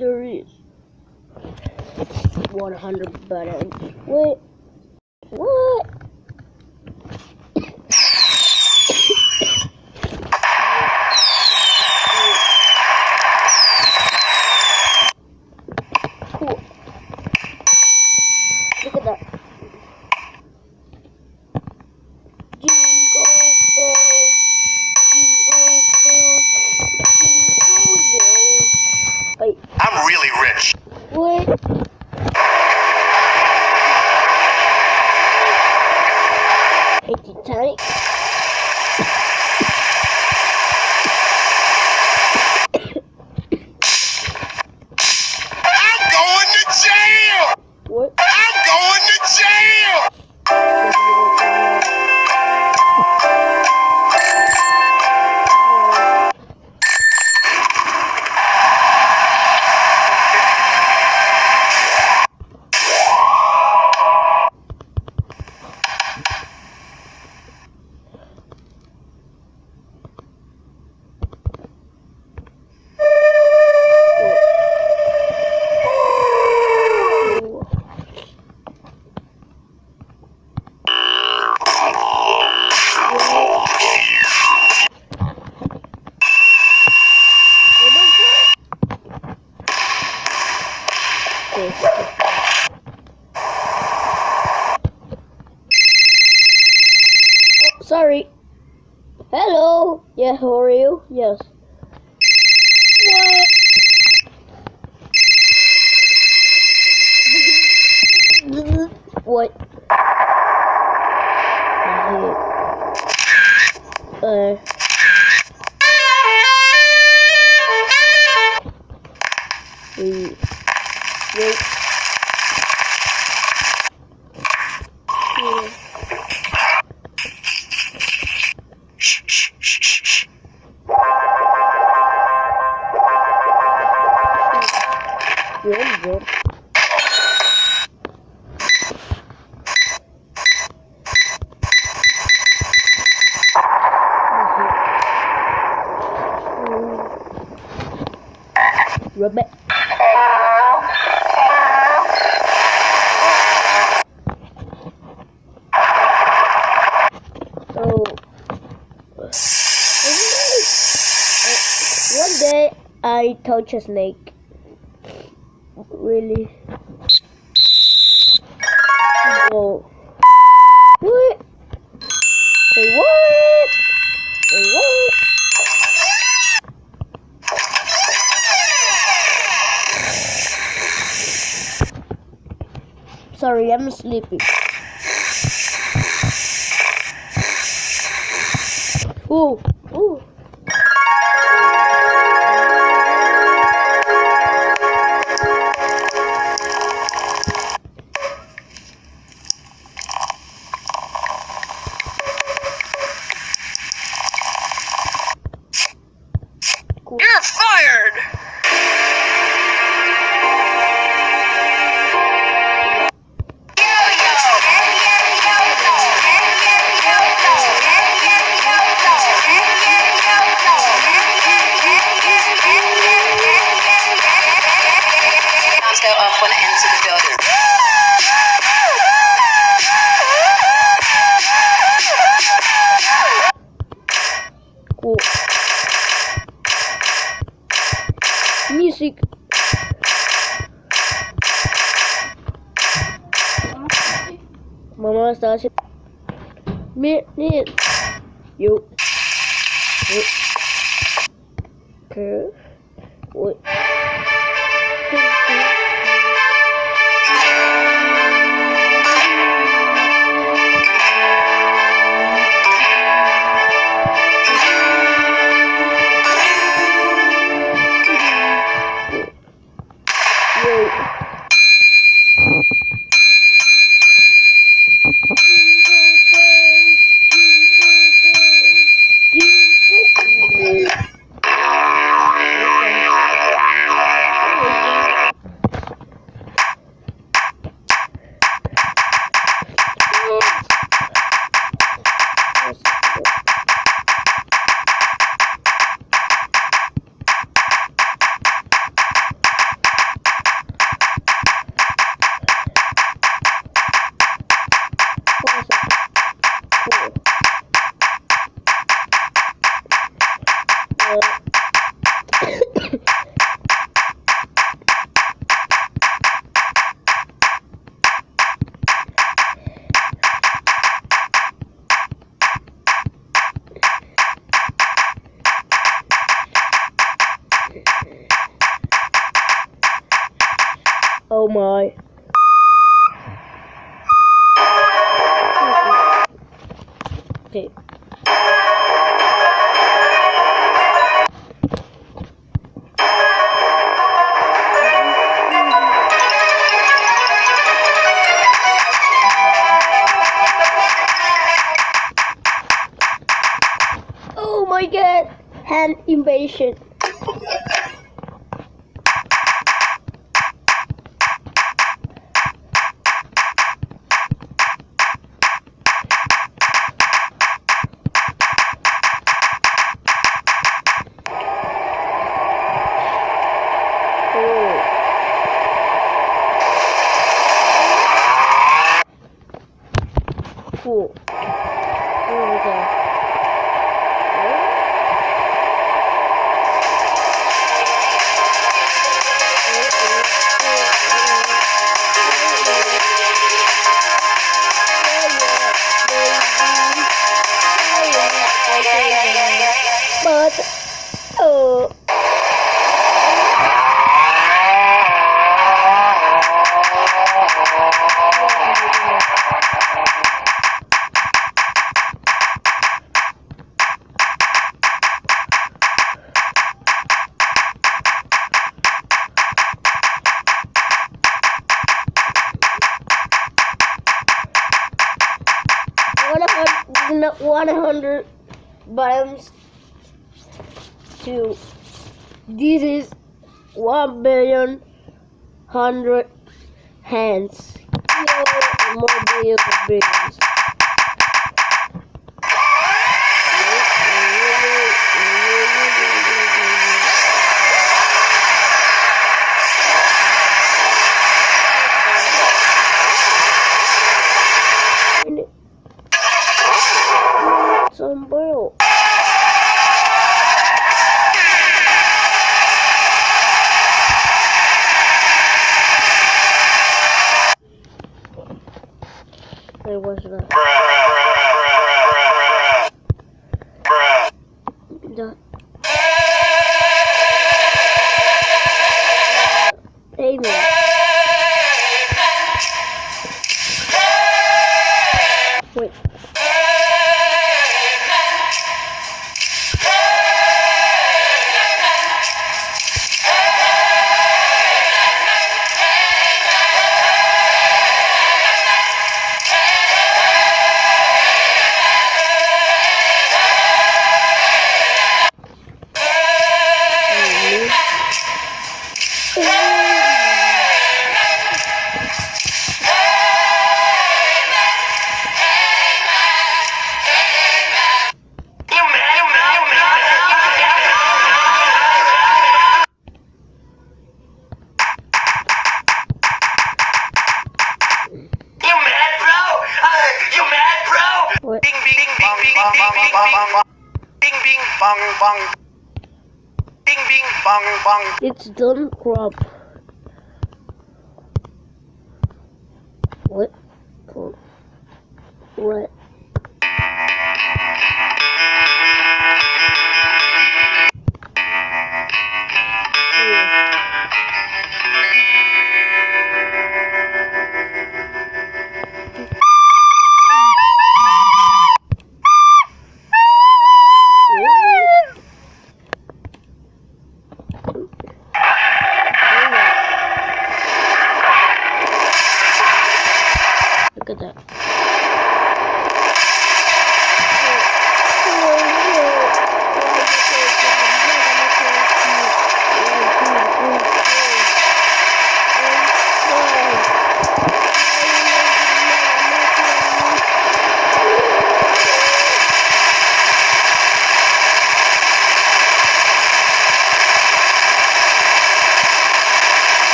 There is 100 buttons. Wait, what? Cool. Look at that. Jingle bells, jingle bells, jingle bells. Wait. I'm really rich. What? Hey, Titanic. I'm going to jail! What? I'm going to jail! Oh, sorry. Hello. Yeah, how are you? Yes. What? What? Wait. Wait. Yeah. Good. Rabbit. So, one day I touched a snake. Really? Oh. What? Wait, what? Wait, what? Sorry, I'm sleepy. Ooh, ooh. Cool. You're fired! Go off when it enters the building. Cool. Music. Mamá está haciendo. Miren. Yo. ¿Qué? Uy. Oh my. Okay. Oh my god! Hand invasion. Cool. Where we go? But oh. Not 100 bottoms to this is 1,000,000,000 hands. More billions of billions. Some bro. There was that. Amen. Wait. What? Bing bing bong bong bong bong. Bing bing bong bong. Bing bing bong bong. It's done crop. What? What? Look at that.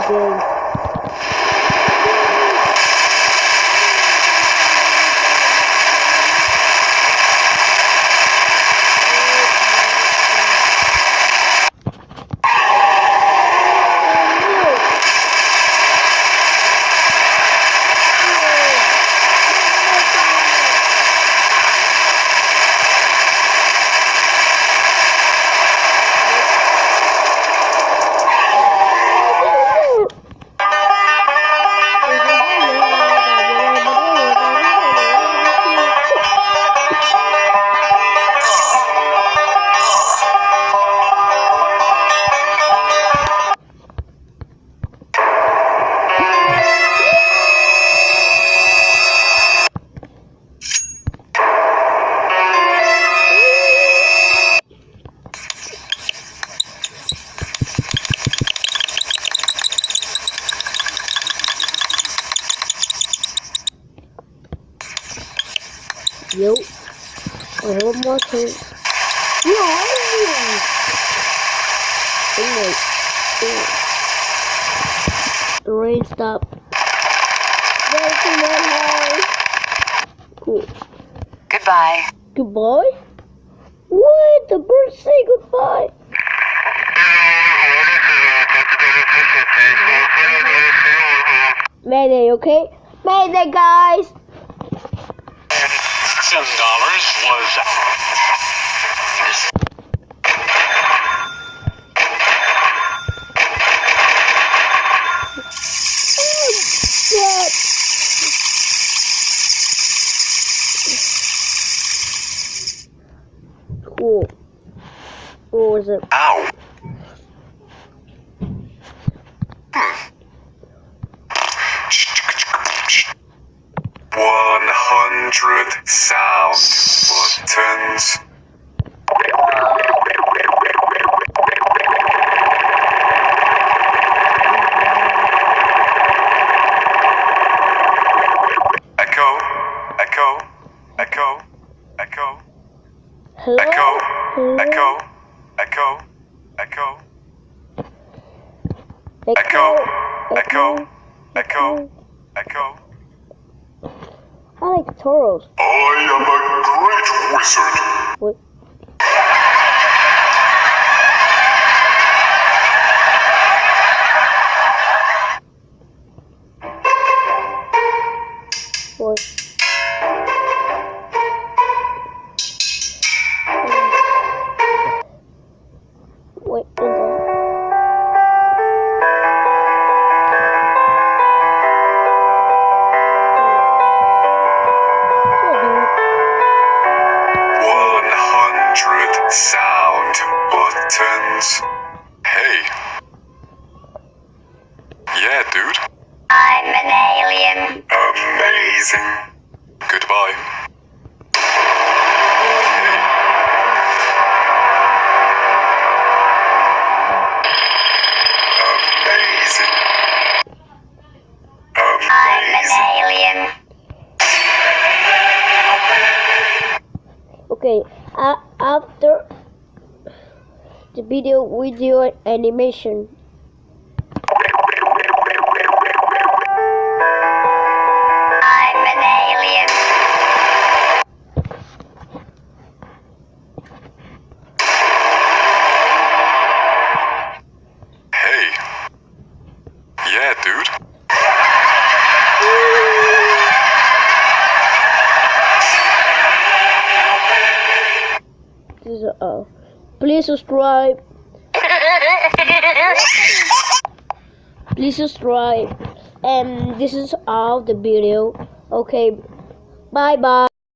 Game. Yo. I have one more thing. Yo! Anyway. The rain stopped. Cool. Goodbye. Goodbye? What? The birds say goodbye. Mayday, okay? Mayday, guys! $7 was... Yeah. Cool. What was it? Ow! Sound buttons. Echo, echo, echo, echo. Hello? Echo, Hello? echo, echo, echo. Echo, Echo, echo, echo. I like tutorials. I am a great wizard. What? What? Wait, Sound buttons. Hey. Yeah, dude. I'm an alien. Amazing. Goodbye. Amazing. I'm an alien. okay, after the video animation. I'm an alien. Hey. Yeah, dude. This is please subscribe. Please subscribe. And this is all the video. Okay. Bye bye.